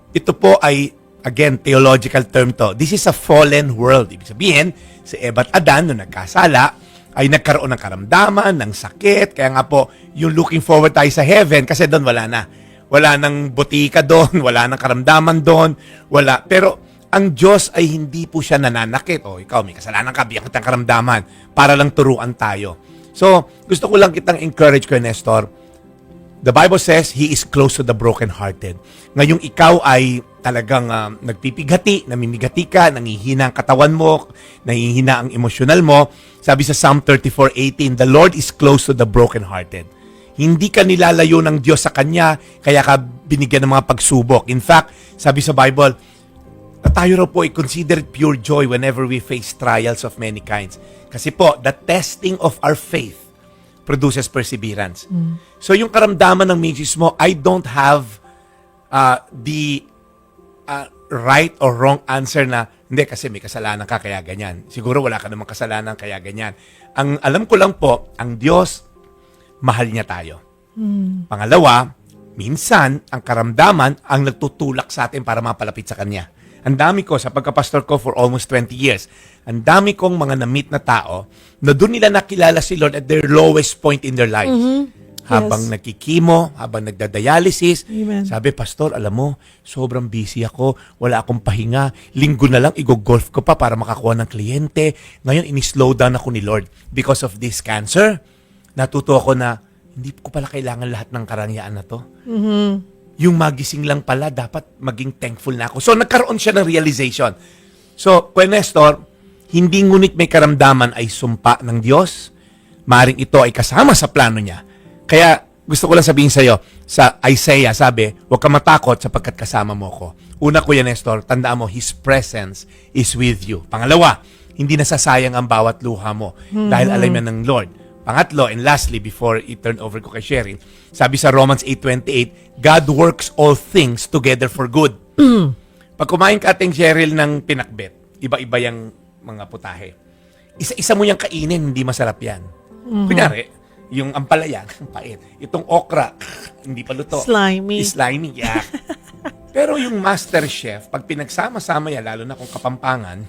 Ito po ay, again, theological term to. This is a fallen world. Ibig sabihin, si Eva at Adan, nung nagkasala, ay nagkaroon ng karamdaman, ng sakit. Kaya nga po, yung looking forward tayo sa heaven, kasi doon wala na. Wala nang butika doon, wala nang karamdaman doon, wala. Pero ang Diyos ay hindi po siya nananakit. O ikaw, may kasalanan ka, biyak kitang karamdaman para lang turuan tayo. So, gusto ko lang kitang encourage ko, Nestor. The Bible says, He is close to the brokenhearted. Ngayong ikaw ay talagang nagpipighati, namimigati ka, nangihina ang katawan mo, nangihina ang emosyonal mo. Sabi sa Psalm 34:18, the Lord is close to the brokenhearted. Hindi ka nilalayo ng Diyos sa Kanya, kaya ka binigyan ng mga pagsubok. In fact, sabi sa Bible, na tayo raw po ay consider it pure joy whenever we face trials of many kinds. Kasi po, the testing of our faith produces perseverance. So yung karamdaman ng misis mo, I don't have the right or wrong answer na, hindi kasi may kasalanan ka kaya ganyan. Siguro wala ka namang kasalanan kaya ganyan. Ang alam ko lang po, ang Diyos, mahal niya tayo. Pangalawa, minsan, ang karamdaman ang nagtutulak sa atin para mapalapit sa Kanya. Ang dami ko, sa pagkapastor ko for almost 20 years, ang dami kong mga na-meet na tao na doon nila nakilala si Lord at their lowest point in their lives. Habang nagkikimo, habang nagdadialysis, Amen. sabi, Pastor, alam mo, sobrang busy ako, wala akong pahinga, linggo na lang i-golf ko pa para makakuha ng kliyente. Ngayon, ini-slow down ako ni Lord because of this cancer. Natuto ako na, hindi ko pala kailangan lahat ng karangyaan na to. Yung magising lang pala, dapat maging thankful na ako. So, nagkaroon siya ng realization. So, Kuya Nestor, hindi ngunit may karamdaman ay sumpa ng Diyos. Maring ito ay kasama sa plano niya. Kaya, gusto ko lang sabihin sa iyo, sa Isaiah, sabi, huwag ka matakot sapagkat kasama mo ko. Una, Kuya Nestor, tandaan mo, His presence is with you. Pangalawa, hindi nasasayang ang bawat luha mo dahil alam yan ng Lord. Pangatlo, and lastly, before i-turn over ko kay Sheryl, sabi sa Romans 8:28, God works all things together for good. Pag kumain ka ating Sheryl ng pinakbet, iba-iba yung mga putahe. Isa-isa mo yung kainin, hindi masarap yan. Kunyari, yung ampalaya, pait. Itong okra, hindi pa luto. Slimy. Slimy, yeah. Pero yung master chef, pag pinagsama-sama yan, lalo na kung kapampangan,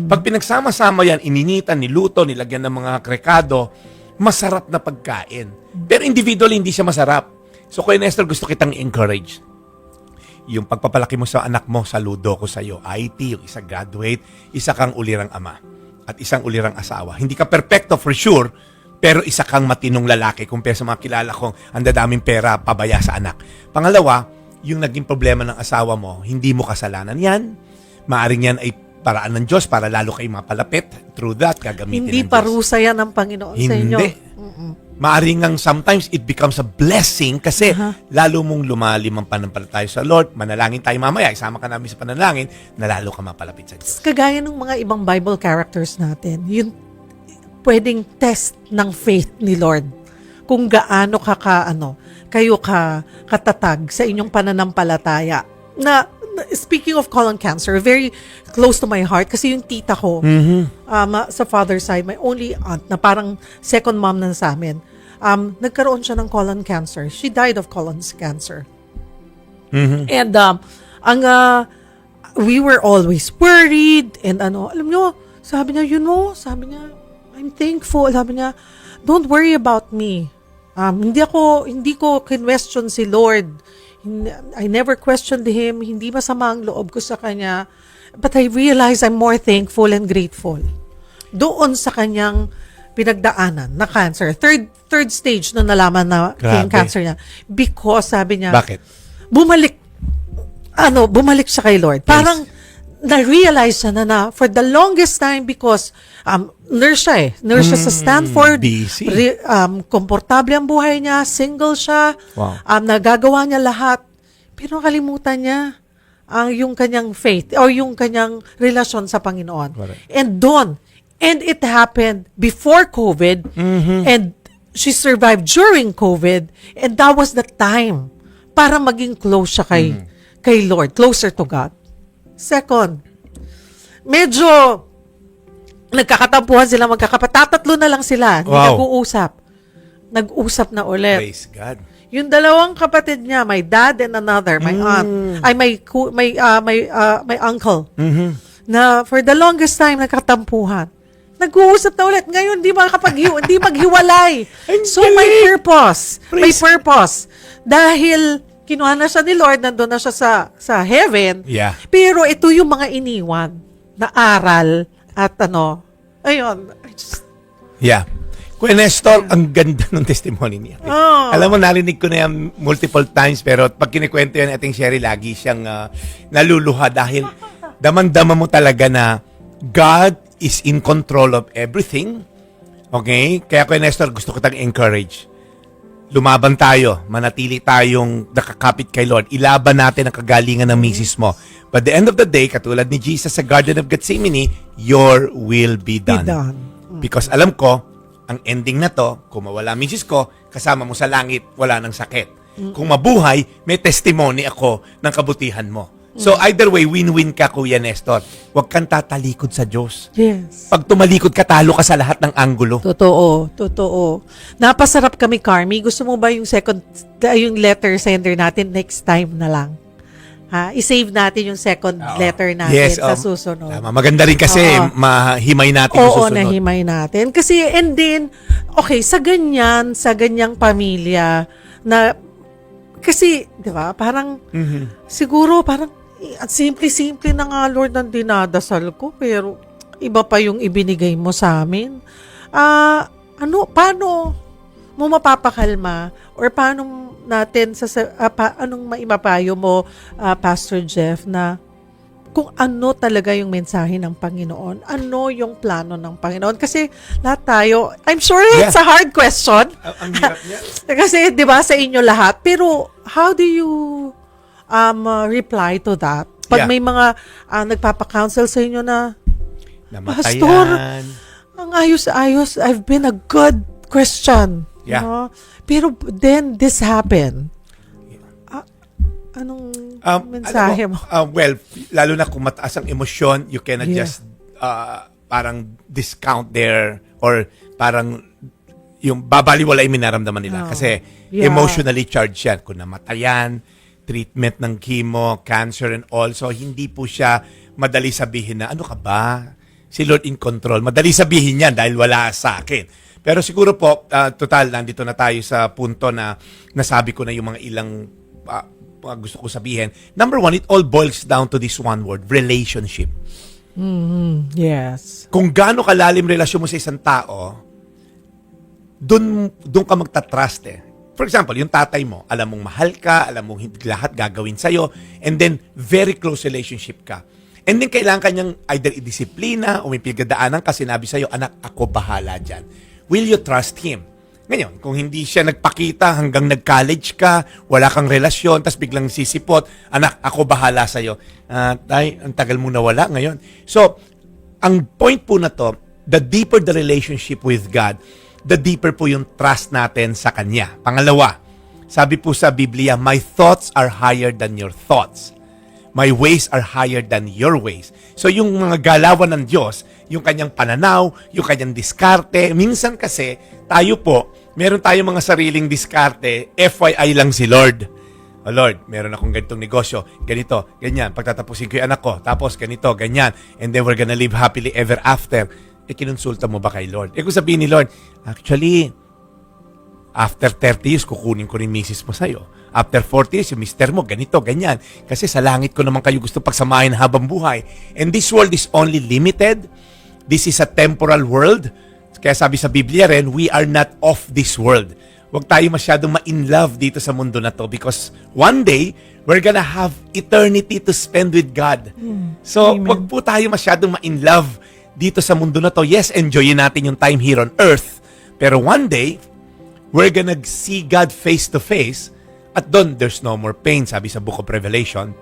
pag pinagsama-sama yan, ininitan, niluto, nilagyan ng mga krekado, masarap na pagkain. Pero individually, hindi siya masarap. So, Kuya Nestor, gusto kitang encourage. Yung pagpapalaki mo sa anak mo, saludo ko sa iyo. IT, yung isa graduate, isa kang ulirang ama, at isang ulirang asawa. Hindi ka perfecto for sure, pero isa kang matinong lalaki kumpara sa mga kilala kong ang dadaming pera, pabaya sa anak. Pangalawa, yung naging problema ng asawa mo, hindi mo kasalanan yan. Maaring yan ay paraan ng Diyos para lalo kayo mapalapit. Through that, gagamitin Hindi ng Diyos. parusa yan ng Panginoon sa inyo. Hindi. Maaring nga sometimes it becomes a blessing kasi lalo mong lumalim ang panampalataya sa Lord. Manalangin tayo mamaya. Isama ka namin sa panalangin na lalo ka mapalapit sa Diyos. Kagaya ng mga ibang Bible characters natin, yun pwedeng test ng faith ni Lord. Kung gaano kayo katatag sa inyong pananampalataya. Speaking of colon cancer, very close to my heart kasi yung tita ko, sa father's side, my only aunt na parang second mom na sa amin, nagkaroon siya ng colon cancer. She died of colon cancer. And we were always worried and alam nyo, sabi niya, I'm thankful. Sabi niya, don't worry about me. Hindi ko question si Lord. I never questioned Him. Hindi masama ang loob ko sa Kanya. But I realize I'm more thankful and grateful. Doon sa Kanyang pinagdaanan na cancer. Third stage na nalaman na yung cancer niya. Because sabi niya, Bakit? bumalik siya kay Lord. Parang na-realize siya na for the longest time because nurse siya Nurse siya sa Stanford. Busy. Komportable ang buhay niya. Single siya. Wow. Nagagawa niya lahat. Pero kalimutan niya yung kanyang faith or yung kanyang relasyon sa Panginoon. Correct. And it happened before COVID and she survived during COVID and that was the time para maging close siya kay Lord, closer to God. Second, medyo nagkakatampuhan sila magkakapatatatlo na lang sila. Hindi nag-uusap. Nag-usap na ulit. Praise God. Yung dalawang kapatid niya, my dad and another, my aunt, ay my uncle, na for the longest time nagkatampuhan. Nag-uusap na ulit. Ngayon, hindi maghiwalay. So, may purpose. May purpose. Dahil kinuha na siya ni Lord, nandun na siya sa heaven. Yeah. Pero ito yung mga iniwan na aral at ayun. Yeah. Kuya Nestor, ang ganda ng testimony niya. Alam mo, narinig ko na yan multiple times, pero pag kinikwento yan ating Sherry, lagi siyang naluluha dahil damang-dama mo talaga na God is in control of everything. Okay? Kaya Kuya Nestor, gusto ko tang encourage. lumaban tayo, manatili tayong nakakapit kay Lord, ilaban natin ang kagalingan ng misis mo. But the end of the day, katulad ni Jesus sa Garden of Gethsemane, your will be done. Because alam ko, ang ending na to, kung mawala misis ko, kasama mo sa langit, wala nang sakit. Kung mabuhay, may testimony ako ng kabutihan mo. So either way, win-win ka, Kuya Nestor. Huwag kang tatalikod sa Diyos. Yes. Pag tumalikod ka, talo ka sa lahat ng anggulo. Totoo. Napasarap kami, Carmi. Gusto mo ba yung yung letter sender natin next time na lang? Ha? I-save natin yung second letter natin sa susunod. Tama. Maganda rin kasi mahimay natin yung Oo, susunod. nahimay natin. Kasi, and then, okay, sa ganyang pamilya, na, kasi, di ba, parang, siguro, parang, at simple-simple na nga, Lord, ang dinadasal ko, pero, iba pa yung ibinigay mo sa amin. Paano mo mapapakalma, or paano natin, anong maimapayo mo, Pastor Jeff, na, kung ano talaga yung mensahe ng Panginoon, ano yung plano ng Panginoon. Kasi lahat tayo, I'm sure it's a hard question. Ang hirap niya. Kasi 'di ba sa inyo lahat, pero how do you reply to that? Pag may mga nagpapa-counsel sa inyo na, Namatayan. Pastor, ang ayos-ayos, I've been a good Christian. Yeah. No? Pero then this happened. Anong mensahe mo? Well, lalo na kung mataas ang emosyon, you cannot just parang discount there or parang yung babaliwala yung minaramdaman nila. Kasi emotionally charged yan. Kung namatayan, treatment ng chemo, cancer and all. So, hindi po siya madali sabihin na, ano ka ba? Si Lord in control. Madali sabihin yan dahil wala sa akin. Pero siguro po, total, nandito na tayo sa punto na nasabi ko na yung mga ilang gusto ko sabihin. Number one, it all boils down to this one word, relationship. Yes. Kung gaano kalalim relasyon mo sa isang tao, dun ka magta-trust eh. For example, yung tatay mo, alam mong mahal ka, alam mong hindi lahat gagawin sa'yo, and then very close relationship ka. And then kailangan kanyang either idisiplina o may pinagdadaanan ka, sinabi sa'yo, anak, ako bahala dyan. Will you trust him? Ngayon, kung hindi siya nagpakita hanggang nag-college ka, wala kang relasyon, tas biglang sisipot, anak, ako bahala sa'yo. Tay, ang tagal mo nawala ngayon. So, ang point po na to, the deeper the relationship with God, the deeper po yung trust natin sa Kanya. Pangalawa, sabi po sa Biblia, my thoughts are higher than your thoughts. My ways are higher than your ways. So yung mga galawan ng Diyos, yung kanyang pananaw, yung kanyang diskarte, minsan kasi tayo po, meron tayong mga sariling diskarte, FYI lang si Lord. Oh Lord, meron akong ganitong negosyo, ganito, ganyan, pagtatapusin ko yung anak ko, tapos ganito, ganyan, and then we're gonna live happily ever after. Kinonsulta mo ba kay Lord? Kung sabihin ni Lord, actually, after 30 years, kukunin ko rin misis mo sa'yo. After 40 years, yung mister mo, ganito, ganyan. Kasi sa langit ko naman kayo gusto pagsamahin habang buhay. And this world is only limited. This is a temporal world. Kaya sabi sa Biblia rin, we are not of this world. Huwag tayo masyadong ma-in love dito sa mundo na to because one day, we're gonna have eternity to spend with God. So, huwag po tayo masyadong ma-in love dito sa mundo na to. Yes, enjoyin natin yung time here on earth. Pero one day, we're gonna see God face to face. At doon, there's no more pain, sabi sa Book of Revelation.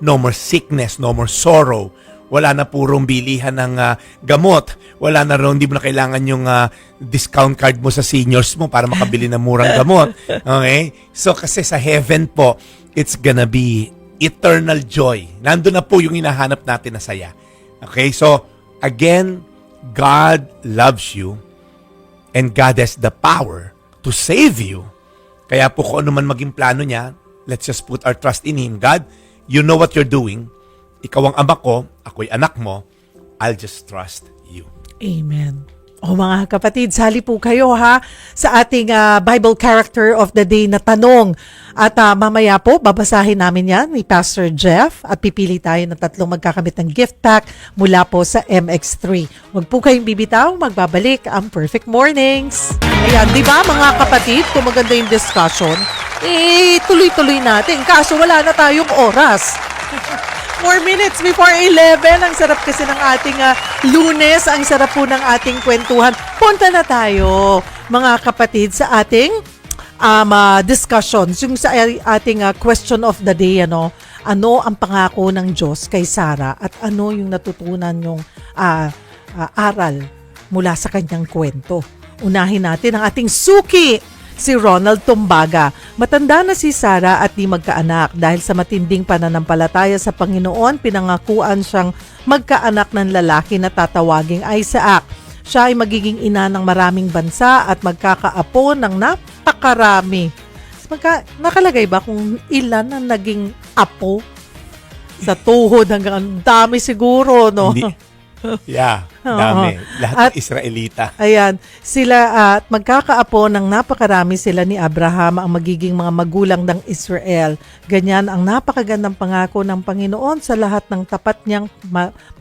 No more sickness, no more sorrow. Wala na purong bilihan ng gamot. Wala na rin, hindi mo na kailangan yung discount card mo sa seniors mo para makabili ng murang gamot. Okay? So, kasi sa heaven po, it's gonna be eternal joy. Nandun na po yung hinahanap natin na saya. Okay? So, again, God loves you and God has the power to save you. Kaya po kung ano man maging plano niya, let's just put our trust in Him. God, you know what you're doing. Ikaw ang ama ko, ako'y anak mo. I'll just trust you. Amen. O mga kapatid, sali po kayo ha sa ating Bible Character of the Day na tanong. At mamaya po, babasahin namin yan ni Pastor Jeff at pipili tayo ng 3 magkakamit ng gift pack mula po sa MX3. Huwag po kayong bibitaw, magbabalik ang Perfect Mornings. Ayan, di ba mga kapatid, kung maganda yung discussion, tuloy-tuloy natin. Kaso wala na tayong oras. 4 minutes before 11. Ang sarap kasi ng ating Lunes. Ang sarap po ng ating kwentuhan. Punta na tayo, mga kapatid, sa ating discussions. Yung sa ating question of the day, ano ang pangako ng Diyos kay Sarah at ano yung natutunan yung aral mula sa kanyang kwento. Unahin natin ang ating suki, si Ronald Tumbaga. Matanda na si Sarah at di magkaanak dahil sa matinding pananampalataya sa Panginoon, pinangakuan siyang magkaanak ng lalaki na tatawaging Isaac. Siya ay magiging ina ng maraming bansa at magkakaapo ng napakarami. Nakalagay ba kung ilan ang naging apo? Sa tuhod hanggang ang dami siguro, no? Hindi. Yeah, dami. Lahat ng Israelita. Ayan, sila at magkakaapo ng napakarami sila ni Abraham ang magiging mga magulang ng Israel. Ganyan ang napakagandang pangako ng Panginoon sa lahat ng tapat niyang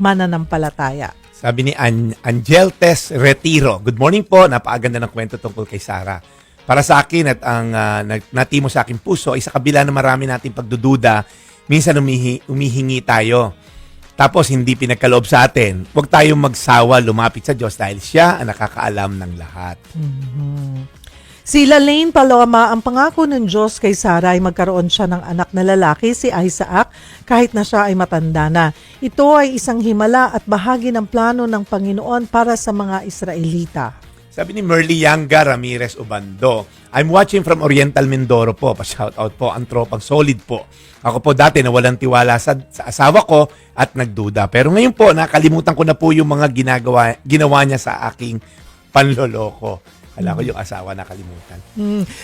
mananampalataya. Sabi ni Angel Tess Retiro, good morning po, napakaganda ng kwento tungkol kay Sarah. Para sa akin at ang natimo sa aking puso ay sa kabila ng marami nating pagdududa, minsan umihingi tayo. Tapos hindi pinagkaloob sa atin. Huwag tayong magsawa lumapit sa Diyos dahil siya ang nakakaalam ng lahat. Si Lalaine Paloma, ang pangako ng Diyos kay Sarah ay magkaroon siya ng anak na lalaki, si Isaac, kahit na siya ay matanda na. Ito ay isang himala at bahagi ng plano ng Panginoon para sa mga Israelita. Sabi ni Merly Yanga Ramirez Ubando, I'm watching from Oriental Mindoro po. Pa-shoutout po, ang tropang solid po. Ako po dati nawalang tiwala sa asawa ko at nagduda. Pero ngayon po, nakalimutan ko na po yung mga ginawa niya sa aking panloloko. Alam ko yung asawa nakalimutan.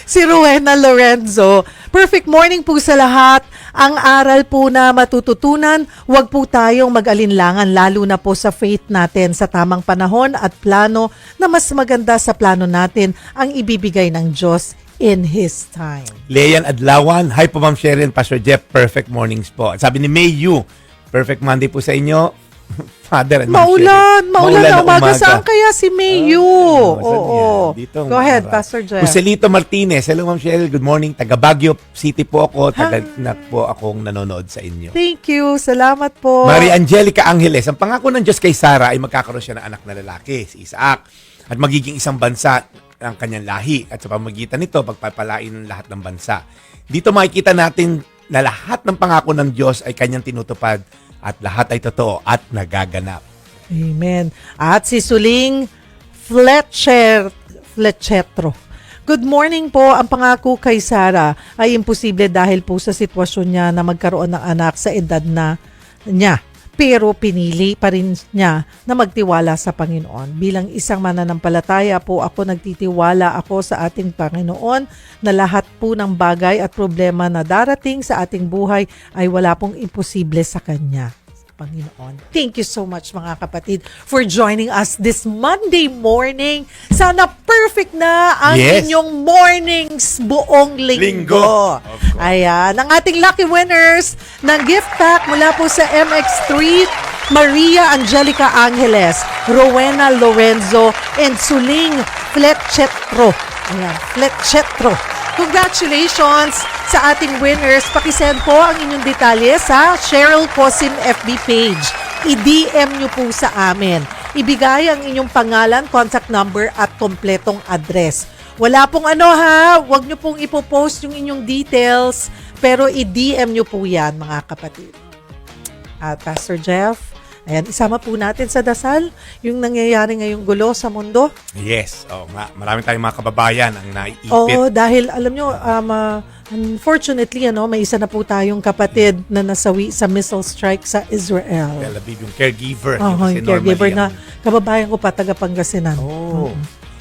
Si Rowena Lorenzo, perfect morning po sa lahat. Ang aral po na matututunan, huwag po tayong mag-alinlangan lalo na po sa faith natin sa tamang panahon at plano na mas maganda sa plano natin ang ibibigay ng Diyos in His time. Leyan Adlawan, hi po Ma'am Sherilyn, Pastor Jeff, perfect mornings po. At sabi ni May Yu, perfect Monday po sa inyo. Father and Maulan na umaga. Saan kaya si Mayu? Oo. Dito, go ahead, Pastor Jeff. Joselito Martinez, hello Ma'am Cheryl, good morning. Taga Baguio City po ako, na po akong nanonood sa inyo. Thank you, salamat po. Maria Angelica Angeles, ang pangako ng Diyos kay Sarah ay magkakaroon siya ng anak na lalaki, si Isaac, at magiging isang bansa ang kanyang lahi. At sa pamagitan nito, pagpapalain ng lahat ng bansa. Dito makikita natin na lahat ng pangako ng Diyos ay kanyang tinutupad at lahat ay totoo at nagaganap. Amen. At si Suling Fletchetro. Good morning po. Ang pangako kay Sarah ay imposible dahil po sa sitwasyon niya na magkaroon ng anak sa edad na niya. Pero pinili pa rin niya na magtiwala sa Panginoon. Bilang isang mananampalataya po ako nagtitiwala ako sa ating Panginoon na lahat po ng bagay at problema na darating sa ating buhay ay wala pong imposible sa Kanya. Panginoon. Thank you so much mga kapatid for joining us this Monday morning. Sana perfect na ang inyong mornings buong linggo. Ayan, ang ating lucky winners ng gift pack mula po sa MX3, Maria Angelica Angeles, Rowena Lorenzo, and Suling Fletchetro. Ayan, Fletchetro. Congratulations sa ating winners. Pakisend po ang inyong detalye sa Cheryl Cosim FB page. I-DM nyo po sa amin. Ibigay ang inyong pangalan, contact number at kompletong address. Wala pong huwag nyo pong ipopost yung inyong details, pero i-DM nyo po yan mga kapatid. At Pastor Jeff, ayan, isama po natin sa dasal yung nangyayari ngayong gulo sa mundo. Yes. Marami tayong mga kababayan ang naiipit. Oo, dahil alam nyo, unfortunately, may isa na po tayong kapatid na nasawi sa missile strike sa Israel. Tel Aviv, yung caregiver. Yung caregiver na kababayan ko pa, taga Pangasinan.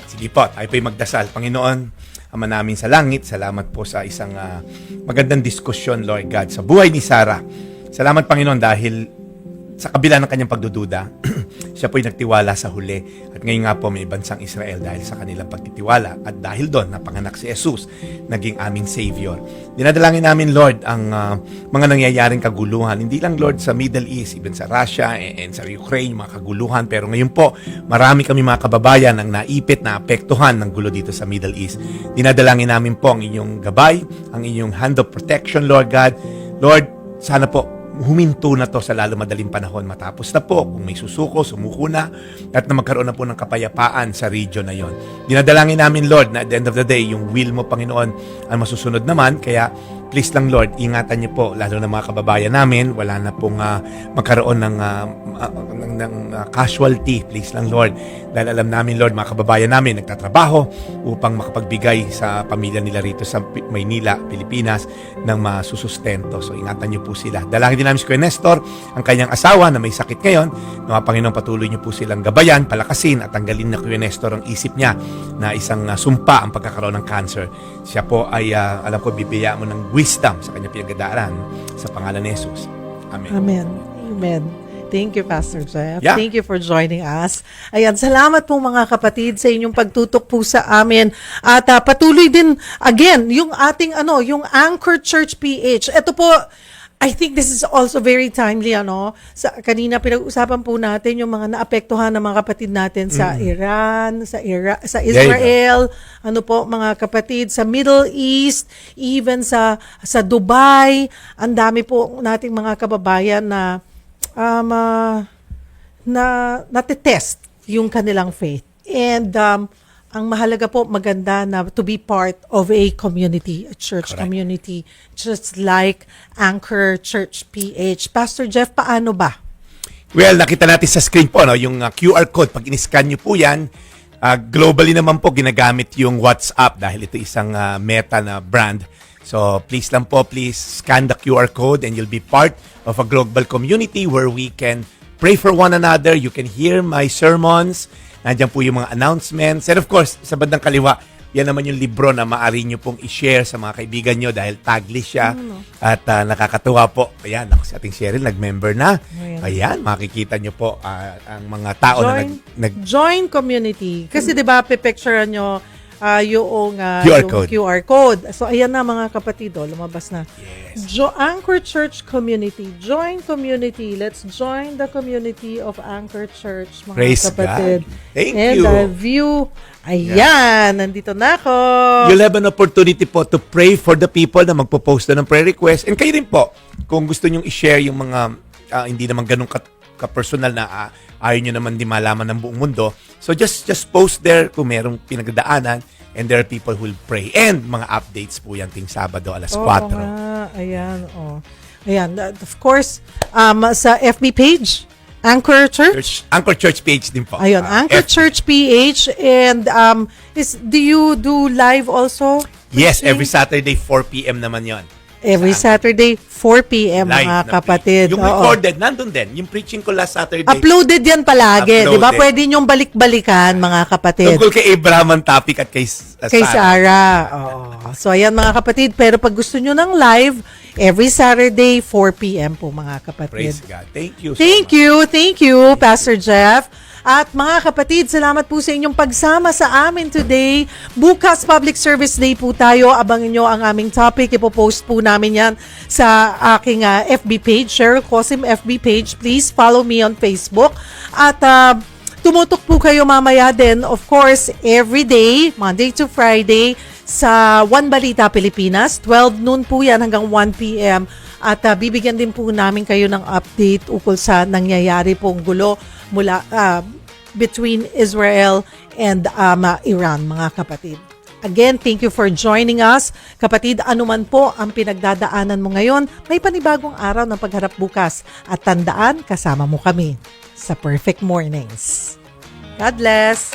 Sige po, tayo po'y magdasal. Panginoon, Ama namin sa langit, salamat po sa isang magandang diskusyon, Lord God, sa buhay ni Sarah. Salamat, Panginoon, dahil sa kabila ng kanyang pagdududa, siya po'y nagtiwala sa huli. At ngayon nga po may bansang Israel dahil sa kanilang pagtitiwala. At dahil doon, napanganak si Jesus, naging aming Savior. Dinadalangin namin, Lord, ang mga nangyayaring kaguluhan. Hindi lang, Lord, sa Middle East, even sa Russia and sa Ukraine, mga kaguluhan. Pero ngayon po, marami kami mga kababayan ang naipit, na apektuhan ng gulo dito sa Middle East. Dinadalangin namin po ang inyong gabay, ang inyong hand of protection, Lord God. Lord, sana po, huminto na to sa lalo madaling panahon. Matapos na po, kung may susuko, sumuko na, at na magkaroon na po ng kapayapaan sa region na yon. Dinadalangin namin, Lord, na at the end of the day, yung will mo, Panginoon, ang masusunod naman. Kaya, please lang, Lord, ingatan niyo po, lalo na mga kababayan namin. Wala na pong magkaroon ng casualty. Please lang, Lord. Dahil alam namin, Lord, mga kababayan namin nagtatrabaho upang makapagbigay sa pamilya nila rito sa Maynila, Pilipinas, ng masusustento. So, ingatan niyo po sila. Dalangin din namin si Kuya Nestor, ang kanyang asawa na may sakit ngayon. Mga Panginoon, patuloy niyo po silang gabayan, palakasin, at tanggalin na Kuya Nestor ang isip niya na isang sumpa ang pagkakaroon ng cancer. Siya po ay, alam ko, bibigyan mo ng wisdom sa kanyang pinagdadaanan sa pangalan ni Jesus. Amen. Amen. Amen. Thank you, Pastor Jeff. Yeah. Thank you for joining us. Ayan, salamat po mga kapatid sa inyong pagtutok po sa amin. At patuloy din, again, yung ating, yung Anchor Church PH. Ito po, I think this is also very timely, kanina pinag-usapan po natin yung mga naapektuhan ng mga kapatid natin sa Iran, sa Israel, mga kapatid sa Middle East, even sa Dubai. Ang dami po nating mga kababayan na natitest yung kanilang faith. And ang mahalaga po, maganda na to be part of a community, a church Correct. community, just like Anchor Church PH. Pastor Jeff, paano ba? Well, nakita natin sa screen po, yung QR code. Pag in-scan nyo po yan, globally naman po ginagamit yung WhatsApp dahil ito isang Meta na brand. So, please lang po, please scan the QR code and you'll be part of a global community where we can pray for one another. You can hear my sermons. Nandiyan po yung mga announcements. And of course, sa bandang kaliwa, yan naman yung libro na maaari nyo pong i-share sa mga kaibigan nyo dahil tagless siya. At nakakatuwa po. Ayan, ako si ating Cheryl, nag-member na. Ayan, makikita nyo po ang mga tao na Join community. Kasi di ba, pipicturean nyo yung QR code. So, ayan na mga kapatid, lumabas na. Yes. Anchor Church Community. Join community. Let's join the community of Anchor Church, mga Praise kapatid. God. Thank and you. And view. Ayan, nandito na ako. You'll have an opportunity po to pray for the people na magpo-post na ng prayer request. And kayo rin po, kung gusto nyong i-share yung mga hindi naman ganun ka-personal na ayaw nyo naman di malaman ng buong mundo. So just post there kung merong pinagdaanan and there are people who will pray. And mga updates po yan ting Sabado alas 4. Ayan, Ayan, of course, sa FB page, Anchor Church? Anchor Church page din po. Ayun, Anchor Church PH. And do you do live also? Yes, every Saturday 4 p.m. naman yon. Every Saturday, 4 p.m. Live mga na kapatid. Yung recorded, nandun din. Yung preaching ko last Saturday. Uploaded yan palagi. Uploaded. Di ba? Pwede nyong balik-balikan, mga kapatid. Tungkol kay Abraham ang topic at kay Sarah. Oo. So, ayan mga kapatid. Pero pag gusto nyo ng live, every Saturday, 4 p.m. po mga kapatid. Praise God. Thank you so Thank much. you. Thank you, Pastor Jeff. At mga kapatid, salamat po sa inyong pagsama sa amin today. Bukas, Public Service Day po tayo. Abangan nyo ang aming topic. Ipopost po namin yan sa aking FB page, Cheryl Cosim FB page. Please follow me on Facebook. At tumutok po kayo mamaya din, of course, every day, Monday to Friday, sa One Balita Pilipinas. 12 noon po yan hanggang 1 p.m. At bibigyan din po namin kayo ng update ukol sa nangyayari pong gulo mula between Israel and Iran, mga kapatid. Again, thank you for joining us. Kapatid, anuman po ang pinagdadaanan mo ngayon, may panibagong araw ng pagharap bukas. At tandaan, kasama mo kami sa Perfect Mornings. God bless!